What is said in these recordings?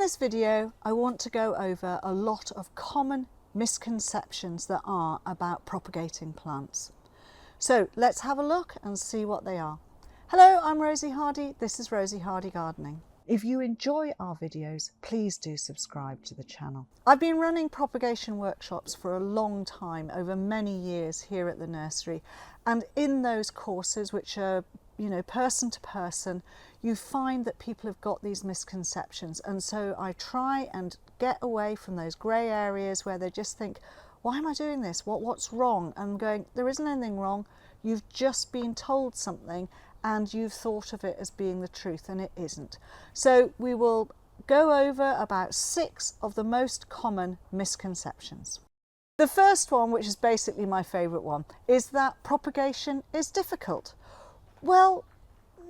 this video, I want to go over a lot of common misconceptions that are about propagating plants. So let's have a look and see what they are. Hello, I'm Rosie Hardy. This is Rosie Hardy Gardening. If you enjoy our videos, please do subscribe to the channel. I've been running propagation workshops for a long time, over many years here at the nursery. And in those courses, which are person to person, you find that people have got these misconceptions. And so I try and get away from those grey areas where they just think, why am I doing this? What's wrong? And I'm going, there isn't anything wrong. You've just been told something and you've thought of it as being the truth, and it isn't. So we will go over about 6 of the most common misconceptions. The first one, which is basically my favourite one, is that propagation is difficult. Well,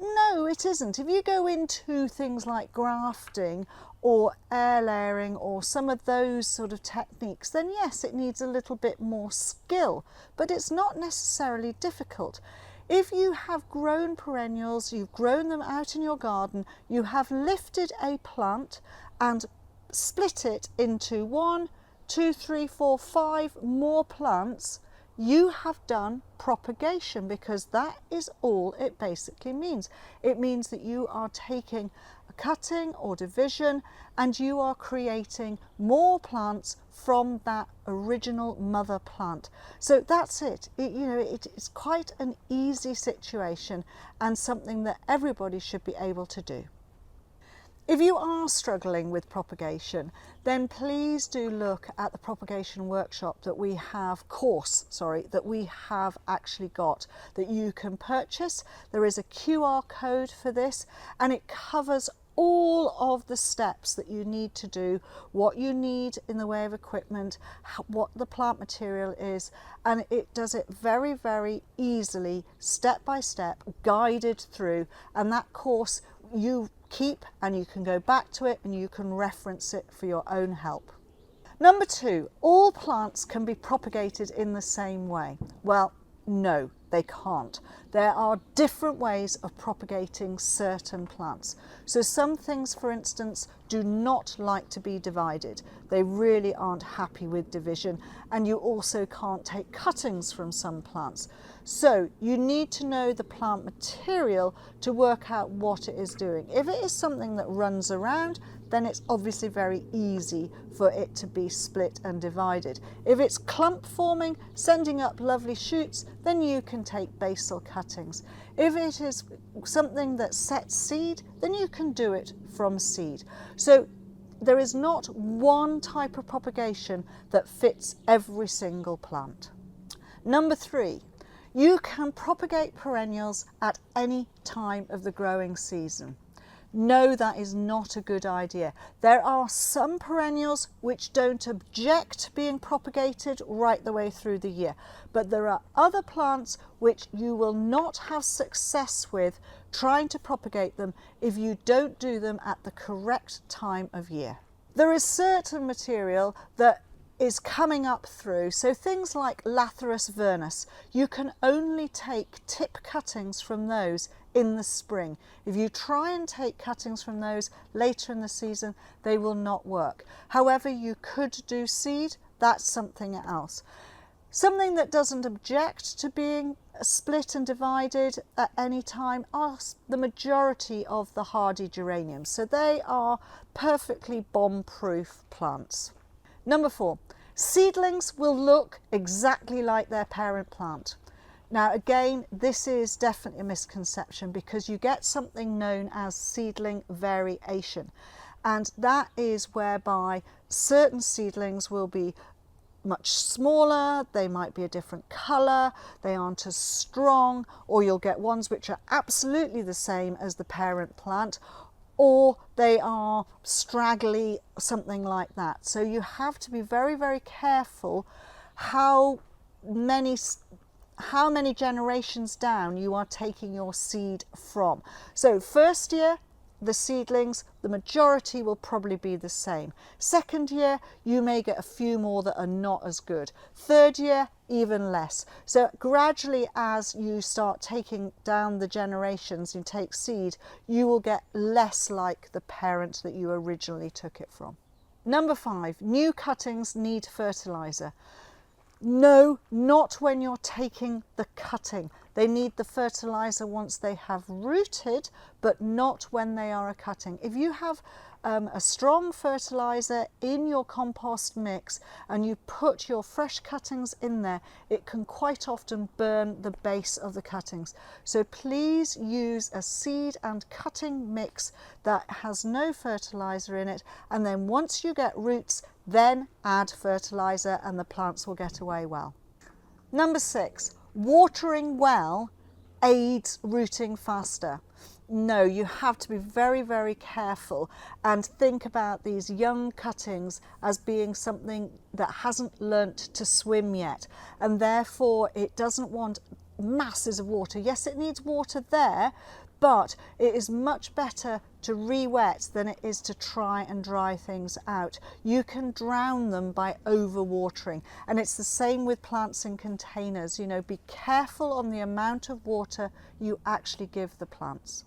no, it isn't. If you go into things like grafting or air layering or some of those sort of techniques, then yes, it needs a little bit more skill, but it's not necessarily difficult. If you have grown perennials, you've grown them out in your garden, you have lifted a plant and split it into 1, 2, 3, 4, 5 more plants, you have done propagation, because that is all it basically means. It means that you are taking a cutting or division and you are creating more plants from that original mother plant. So that's it. It's quite an easy situation and something that everybody should be able to do. If you are struggling with propagation, then please do look at the propagation workshop that we have, that we have actually got, that you can purchase. There is a QR code for this, and it covers all of the steps that you need to do, what you need in the way of equipment, what the plant material is, and it does it very, very easily, step by step, guided through. And that course you keep, and you can go back to it and you can reference it for your own help. Number 2, all plants can be propagated in the same way. Well, no, they can't. There are different ways of propagating certain plants. So some things, for instance, do not like to be divided. They really aren't happy with division, and you also can't take cuttings from some plants. So you need to know the plant material to work out what it is doing. If it is something that runs around, then it's obviously very easy for it to be split and divided. If it's clump forming, sending up lovely shoots, then you can take basal cuttings. If it is something that sets seed, then you can do it from seed. So there is not one type of propagation that fits every single plant. Number 3, you can propagate perennials at any time of the growing season. No, that is not a good idea. There are some perennials which don't object to being propagated right the way through the year, but there are other plants which you will not have success with trying to propagate them if you don't do them at the correct time of year. There is certain material that is coming up through, so things like Lathyrus vernus, you can only take tip cuttings from those in the spring. If you try and take cuttings from those later in the season, they will not work. However, you could do seed, that's something else. Something that doesn't object to being split and divided at any time are the majority of the hardy geraniums. So they are perfectly bomb-proof plants. Number 4, seedlings will look exactly like their parent plant. Now again, this is definitely a misconception, because you get something known as seedling variation, and that is whereby certain seedlings will be much smaller, they might be a different colour, they aren't as strong, or you'll get ones which are absolutely the same as the parent plant, or they are straggly, something like that. So you have to be very, very careful how many generations down you are taking your seed from. So first year, the seedlings, the majority will probably be the same. Second year, you may get a few more that are not as good. Third year, even less. So gradually, as you start taking down the generations and take seed, you will get less like the parent that you originally took it from. Number 5, new cuttings need fertiliser. No, not when you're taking the cutting. They need the fertiliser once they have rooted, but not when they are a cutting. If you have a strong fertiliser in your compost mix and you put your fresh cuttings in there, it can quite often burn the base of the cuttings. So please use a seed and cutting mix that has no fertiliser in it, and then once you get roots, then add fertiliser and the plants will get away well. Number 6, watering well aids rooting faster. No, you have to be very, very careful and think about these young cuttings as being something that hasn't learnt to swim yet, and therefore it doesn't want masses of water. Yes, it needs water there, but it is much better to re-wet than it is to try and dry things out. You can drown them by over-watering, and it's the same with plants in containers. You know, be careful on the amount of water you actually give the plants.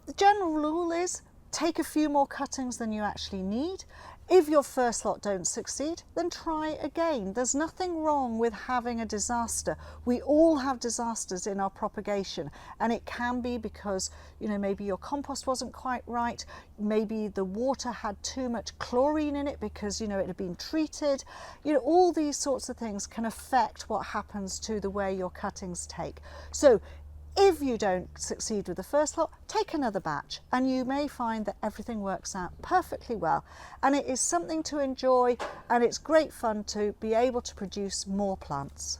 The general rule is take a few more cuttings than you actually need. If your first lot don't succeed, then try again. There's nothing wrong with having a disaster. We all have disasters in our propagation, and it can be because, you know, maybe your compost wasn't quite right, maybe the water had too much chlorine in it because, you know, it had been treated. You know, all these sorts of things can affect what happens to the way your cuttings take. So if you don't succeed with the first lot, take another batch and you may find that everything works out perfectly well. And it is something to enjoy, and it's great fun to be able to produce more plants.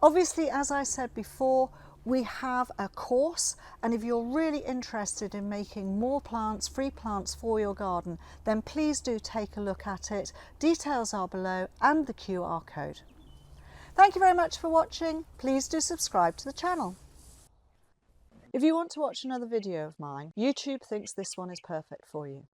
Obviously, as I said before, we have a course, and if you're really interested in making more plants, free plants for your garden, then please do take a look at it. Details are below and the QR code. Thank you very much for watching. Please do subscribe to the channel. If you want to watch another video of mine, YouTube thinks this one is perfect for you.